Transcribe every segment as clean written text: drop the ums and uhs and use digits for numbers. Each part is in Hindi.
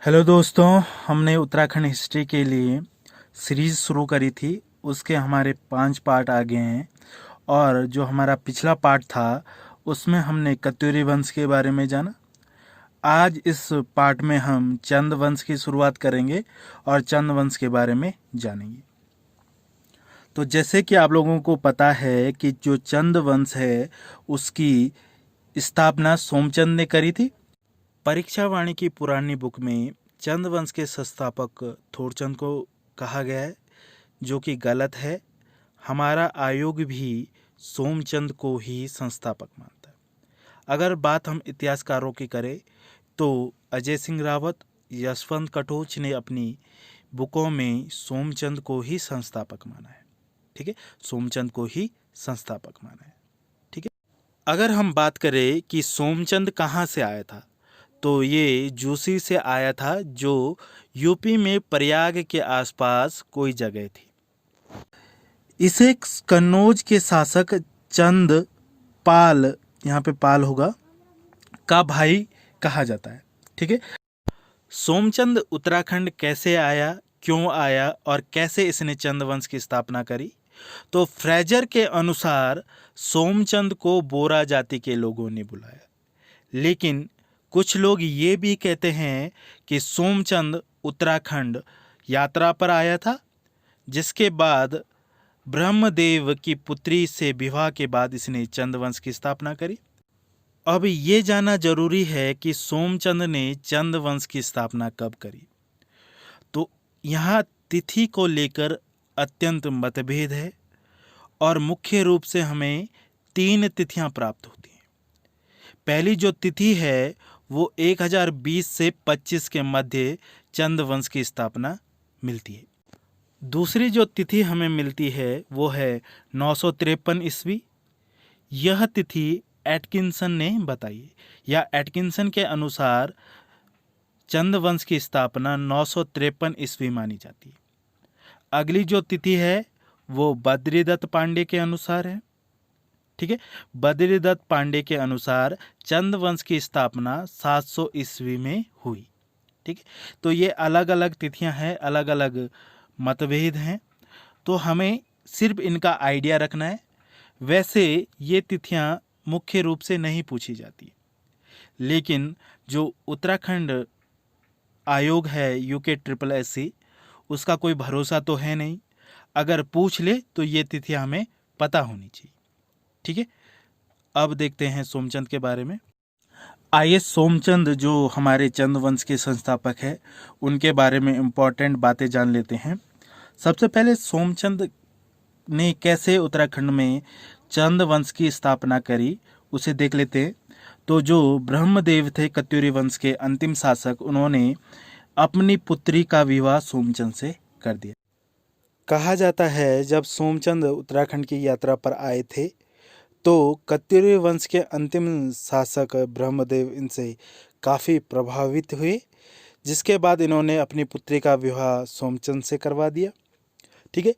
हेलो दोस्तों। हमने उत्तराखंड हिस्ट्री के लिए सीरीज़ शुरू करी थी। उसके हमारे 5 पार्ट आ गए हैं और जो हमारा पिछला पार्ट था उसमें हमने कत्यूरी वंश के बारे में जाना। आज इस पार्ट में हम चंद वंश की शुरुआत करेंगे और चंद वंश के बारे में जानेंगे। तो जैसे कि आप लोगों को पता है कि जो चंद वंश है उसकी स्थापना सोमचंद ने करी थी। परीक्षा वाणी की पुरानी बुक में चंद वंश के संस्थापक थोरचंद को कहा गया है, जो कि गलत है। हमारा आयोग भी सोमचंद को ही संस्थापक मानता है। अगर बात हम इतिहासकारों की करें तो अजय सिंह रावत, यशवंत कटोच ने अपनी बुकों में सोमचंद को ही संस्थापक माना है। ठीक है, सोमचंद को ही संस्थापक माना है। ठीक है, अगर हम बात करें कि सोमचंद कहाँ से आया था तो ये जूसी से आया था, जो यूपी में प्रयाग के आसपास कोई जगह थी। इसे कन्नौज के शासक चंद पाल, यहाँ पे पाल होगा, का भाई कहा जाता है। ठीक है, सोमचंद उत्तराखंड कैसे आया, क्यों आया और कैसे इसने चंद वंश की स्थापना करी? तो फ्रेजर के अनुसार सोमचंद को बोरा जाति के लोगों ने बुलाया, लेकिन कुछ लोग ये भी कहते हैं कि सोमचंद उत्तराखंड यात्रा पर आया था, जिसके बाद ब्रह्मदेव की पुत्री से विवाह के बाद इसने चंद वंश की स्थापना करी। अब ये जानना जरूरी है कि सोमचंद ने चंद वंश की स्थापना कब करी। तो यहाँ तिथि को लेकर अत्यंत मतभेद है और मुख्य रूप से हमें 3 तिथियां प्राप्त होती हैं। पहली जो तिथि है वो 1020 से 25 के मध्य चंद वंश की स्थापना मिलती है। दूसरी जो तिथि हमें मिलती है वो है 953 ईस्वी। यह तिथि एटकिंसन ने बताई है, या एटकिंसन के अनुसार चंद वंश की स्थापना 953 ईस्वी मानी जाती है। अगली जो तिथि है वो बद्रीदत्त पांडे के अनुसार है। ठीक है, बद्रीदत्त पांडे के अनुसार चंद वंश की स्थापना 700 ईस्वी में हुई। ठीक है, तो ये अलग अलग तिथियां हैं, अलग अलग मतभेद हैं, तो हमें सिर्फ इनका आइडिया रखना है। वैसे ये तिथियां मुख्य रूप से नहीं पूछी जाती, लेकिन जो उत्तराखंड आयोग है UKSSC, उसका कोई भरोसा तो है नहीं। अगर पूछ ले तो ये तिथियां हमें पता होनी चाहिए। ठीक है, अब देखते हैं सोमचंद के बारे में। आइए सोमचंद जो हमारे चंद वंश के संस्थापक है उनके बारे में इम्पोर्टेंट बातें जान लेते हैं। सबसे पहले सोमचंद ने कैसे उत्तराखंड में चंद वंश की स्थापना करी उसे देख लेते हैं। तो जो ब्रह्मदेव थे कत्यूरी वंश के अंतिम शासक, उन्होंने अपनी पुत्री का विवाह सोमचंद से कर दिया। कहा जाता है जब सोमचंद उत्तराखंड की यात्रा पर आए थे तो कत्यूरी वंश के अंतिम शासक ब्रह्मदेव इनसे काफ़ी प्रभावित हुए, जिसके बाद इन्होंने अपनी पुत्री का विवाह सोमचंद से करवा दिया। ठीक है,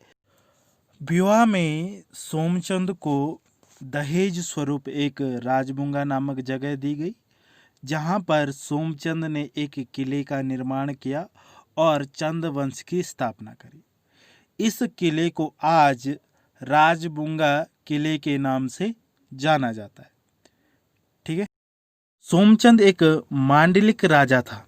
विवाह में सोमचंद को दहेज स्वरूप एक राजबुंगा नामक जगह दी गई, जहां पर सोमचंद ने एक किले का निर्माण किया और चंद वंश की स्थापना करी। इस किले को आज राजबुंगा किले के नाम से जाना जाता है। ठीक है, सोमचंद एक मांडलिक राजा था।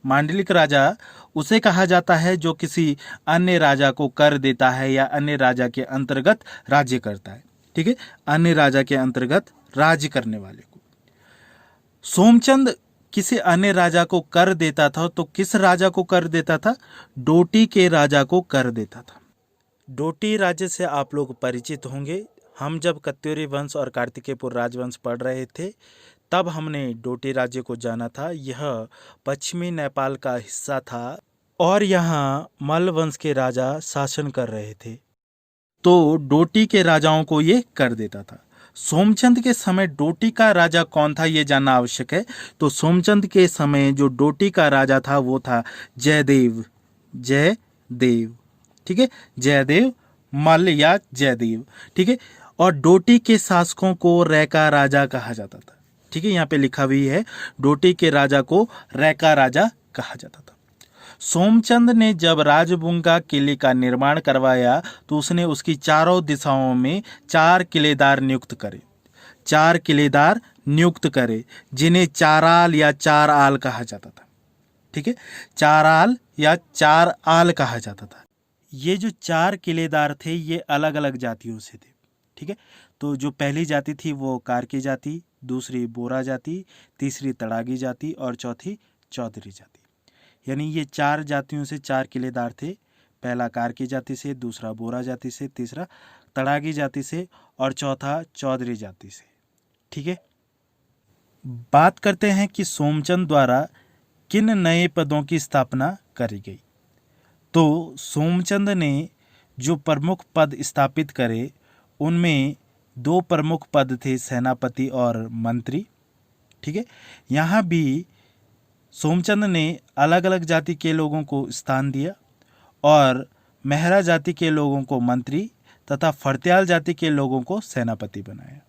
मांडलिक राजा उसे कहा जाता है जो किसी अन्य राजा को कर देता है या अन्य राजा के अंतर्गत राज्य करता है। ठीक है, अन्य राजा के अंतर्गत राज्य करने वाले को। सोमचंद किसी अन्य राजा को कर देता था, तो किस राजा को कर देता था? डोटी के राजा को कर देता था। डोटी राज्य से आप लोग परिचित होंगे। हम जब कत्यूरी वंश और कार्तिकेयपुर राजवंश पढ़ रहे थे तब हमने डोटी राज्य को जाना था। यह पश्चिमी नेपाल का हिस्सा था और यहाँ मल्ल वंश के राजा शासन कर रहे थे, तो डोटी के राजाओं को ये कर देता था। सोमचंद के समय डोटी का राजा कौन था ये जानना आवश्यक है। तो सोमचंद के समय जो डोटी का राजा था वो था जयदेव। जयदेव, ठीक है, जयदेव मल्ल या जयदेव। ठीक है, और डोटी के शासकों को रैका राजा कहा जाता था। ठीक है, यहाँ पे लिखा हुई है डोटी के राजा को रैका राजा कहा जाता था। सोमचंद ने जब राजबुंगा किले का निर्माण करवाया तो उसने उसकी चारों दिशाओं में 4 किलेदार नियुक्त करे। 4 किलेदार नियुक्त करे जिन्हें चाराल या चार आल कहा जाता था। ठीक है, चाराल या चार आल कहा जाता था। ये जो 4 किलेदार थे ये अलग अलग जातियों से थे। ठीक है, तो जो पहली जाति थी वो कार्की जाति, दूसरी बोरा जाति, तीसरी तड़ागी जाति और चौथी चौधरी जाति। यानी ये 4 जातियों से 4 किलेदार थे। पहला कार्की जाति से, दूसरा बोरा जाति से, तीसरा तड़ागी जाति से और चौथा चौधरी जाति से। ठीक है, बात करते हैं कि सोमचंद द्वारा किन नए पदों की स्थापना करी गई। तो सोमचंद ने जो प्रमुख पद स्थापित करे उनमें 2 प्रमुख पद थे, सेनापति और मंत्री। ठीक है, यहाँ भी सोमचंद ने अलग अलग जाति के लोगों को स्थान दिया और मेहरा जाति के लोगों को मंत्री तथा फर्त्याल जाति के लोगों को सेनापति बनाया।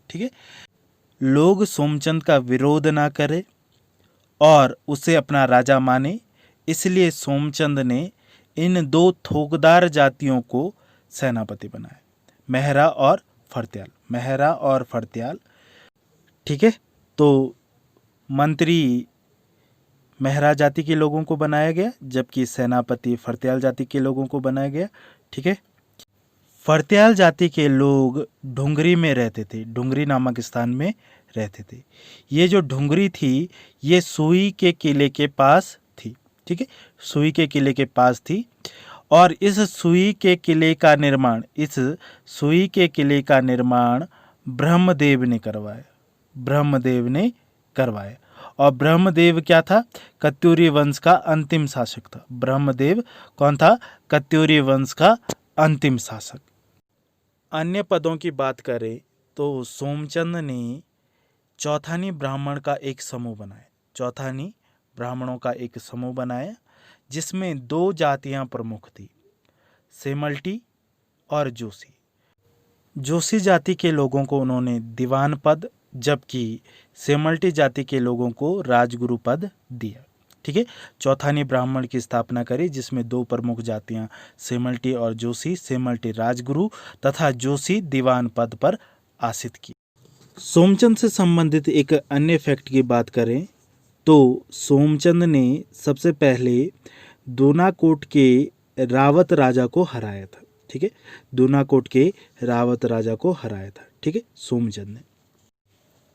ठीक है, लोग सोमचंद का विरोध ना करें और उसे अपना राजा माने, इसलिए सोमचंद ने इन 2 थोकदार जातियों को सेनापति बनाया, मेहरा और फर्त्याल। मेहरा और फर्त्याल। ठीक है, तो मंत्री मेहरा जाति के लोगों को बनाया गया जबकि सेनापति फर्त्याल जाति के लोगों को बनाया गया। ठीक है, फर्त्याल जाति के लोग ढुंगरी में रहते थे, ढुंगरी नामक स्थान में रहते थे। ये जो ढुंगरी थी ये सुई के किले के पास थी। ठीक है, सुई के किले के पास थी और इस सुई के किले का निर्माण ब्रह्मदेव ने करवाया। ब्रह्मदेव ने करवाया और ब्रह्मदेव क्या था? कत्यूरी वंश का अंतिम शासक था। ब्रह्मदेव कौन था? कत्यूरी वंश का अंतिम शासक। अन्य पदों की बात करें तो सोमचंद ने चौथानी ब्राह्मण का एक समूह बनाया। चौथानी ब्राह्मणों का एक समूह बनाया जिसमें 2 जातियां प्रमुख थी, सेमल्टी और जोशी। जोशी जाति के लोगों को उन्होंने दीवान पद जबकि सेमल्टी जाति के लोगों को राजगुरु पद दिया। ठीक है, चौथानी ब्राह्मण की स्थापना करी जिसमें 2 प्रमुख जातियां सेमल्टी और जोशी, सेमल्टी राजगुरु तथा जोशी दीवान पद पर आसीन की। सोमचंद से संबंधित एक अन्य फैक्ट की बात करें तो सोमचंद ने सबसे पहले दूनाकोट के रावत राजा को हराया था। ठीक है, दूनाकोट के रावत राजा को हराया था। ठीक है, सोमचंद ने।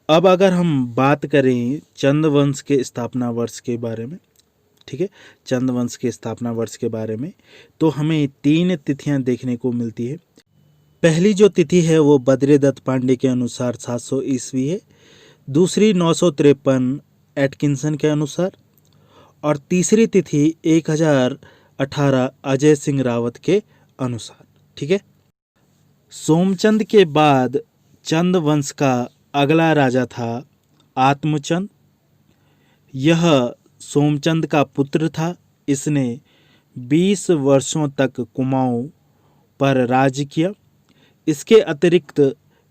अब अगर हम बात करें चंद वंश के स्थापना वर्ष के बारे में, ठीक है, चंद वंश के स्थापना वर्ष के बारे में, तो हमें 3 तिथियां देखने को मिलती है। पहली जो तिथि है वो बद्रीदत्त पांडे के अनुसार 700 ईस्वी है, दूसरी 953 एटकिंसन के अनुसार और तीसरी तिथि 1018 अजय सिंह रावत के अनुसार। ठीक है, सोमचंद के बाद चंद वंश का अगला राजा था आत्मचंद। यह सोमचंद का पुत्र था। इसने 20 वर्षों तक कुमाऊं पर राज किया। इसके अतिरिक्त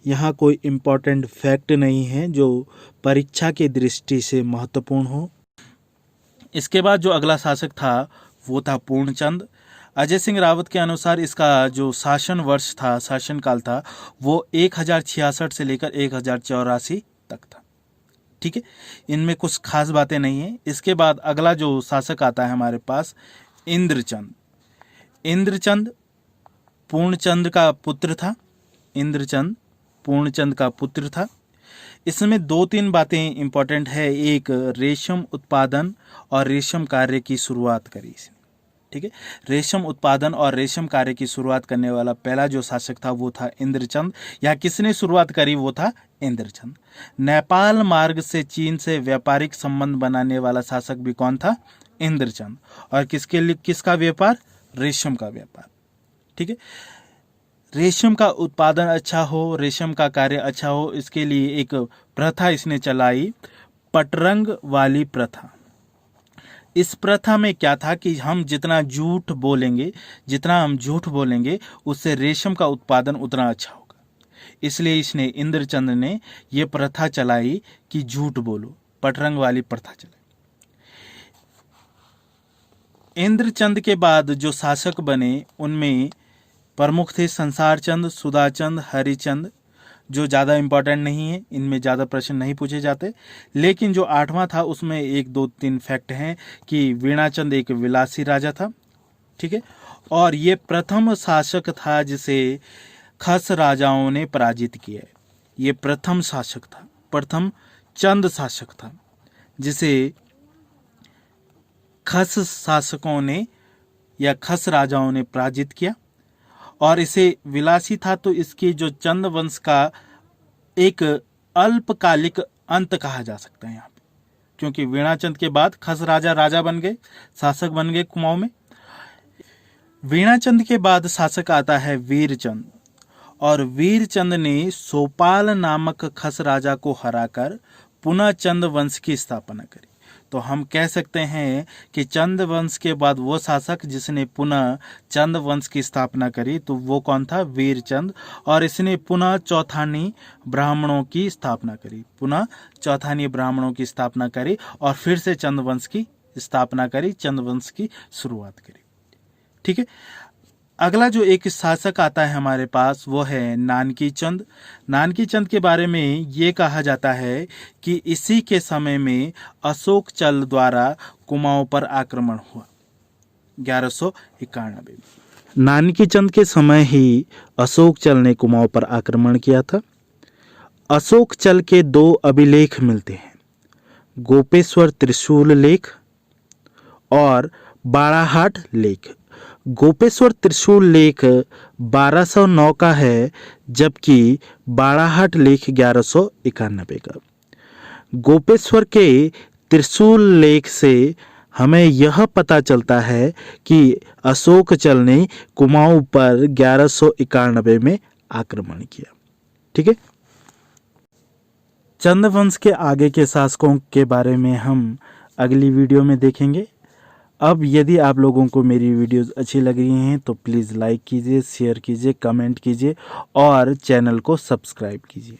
यहाँ कोई इम्पोर्टेंट फैक्ट नहीं है जो परीक्षा की दृष्टि से महत्वपूर्ण हो। इसके बाद जो अगला शासक था वो था पूर्णचंद। अजय सिंह रावत के अनुसार इसका जो शासन वर्ष था, शासनकाल था, वो 1066 से लेकर 1084 तक था। ठीक है, इनमें कुछ खास बातें नहीं है। इसके बाद अगला जो शासक आता है हमारे पास इंद्रचंद। इंद्रचंद पूर्णचंद का पुत्र था। इंद्रचंद पूर्णचंद का पुत्र था। इसमें 2-3 बातें इंपॉर्टेंट है। एक, रेशम उत्पादन और रेशम कार्य की शुरुआत करी इसने। ठीक है, रेशम उत्पादन और रेशम कार्य की शुरुआत करने वाला पहला जो शासक था वो था इंद्रचंद। या किसने शुरुआत करी? वो था इंद्रचंद। नेपाल मार्ग से चीन से व्यापारिक संबंध बनाने वाला शासक भी कौन था? इंद्रचंद। और किसके लिए? किसका व्यापार? रेशम का व्यापार। ठीक है, रेशम का उत्पादन अच्छा हो, रेशम का कार्य अच्छा हो, इसके लिए एक प्रथा इसने चलाई, पटरंग वाली प्रथा। इस प्रथा में क्या था कि हम जितना झूठ बोलेंगे उससे रेशम का उत्पादन उतना अच्छा होगा। इसलिए इसने इंद्रचंद ने ये प्रथा चलाई कि झूठ बोलो, पटरंग वाली प्रथा चलाई। इंद्रचंद के बाद जो शासक बने उनमें प्रमुख थे संसार चंद, सुधाचंद, हरिचंद, जो ज़्यादा इम्पोर्टेंट नहीं है, इनमें ज़्यादा प्रश्न नहीं पूछे जाते। लेकिन जो 8वां था उसमें 1, 2, 3 फैक्ट हैं कि वीणाचंद एक विलासी राजा था, ठीक है, और ये प्रथम शासक था जिसे खस राजाओं ने पराजित किया है। ये प्रथम शासक था, प्रथम चंद शासक था जिसे खस शासकों ने या खस राजाओं ने पराजित किया। और इसे विलासी था तो इसकी जो चंद वंश का एक अल्पकालिक अंत कहा जा सकता है यहाँ पे, क्योंकि वीणाचंद के बाद खस राजा बन गए, शासक बन गए कुमाऊं में। वीणाचंद के बाद शासक आता है वीरचंद, और वीरचंद ने सोपाल नामक खस राजा को हराकर पुनः चंद वंश की स्थापना करी। तो हम कह सकते हैं कि चंद वंश के बाद वो शासक जिसने पुनः चंद वंश की स्थापना करी तो वो कौन था? वीरचंद। और इसने पुनः चौथानी ब्राह्मणों की स्थापना करी, पुनः चौथानी ब्राह्मणों की स्थापना करी और फिर से चंद वंश की स्थापना करी, चंद वंश की शुरुआत करी। ठीक है, अगला जो एक शासक आता है हमारे पास वो है नानकी चंद। नानकी चंद के बारे में ये कहा जाता है कि इसी के समय में अशोक चल द्वारा कुमाऊं पर आक्रमण हुआ 1191 में। नानकी चंद के समय ही अशोक चल ने कुमाऊं पर आक्रमण किया था। अशोक चल के 2 अभिलेख मिलते हैं, गोपेश्वर त्रिशूल लेख और बाड़ाहाट लेख। गोपेश्वर त्रिशूल लेख 1209 का है, जबकि बाड़ाहाट लेख 1191 का। गोपेश्वर के त्रिशूल लेख से हमें यह पता चलता है कि अशोक चल ने कुमाऊं पर 1191 में आक्रमण किया। ठीक है, चंद वंश के आगे के शासकों के बारे में हम अगली वीडियो में देखेंगे। अब यदि आप लोगों को मेरी वीडियोस अच्छी लग रही हैं तो प्लीज़ लाइक कीजिए, शेयर कीजिए, कमेंट कीजिए और चैनल को सब्सक्राइब कीजिए।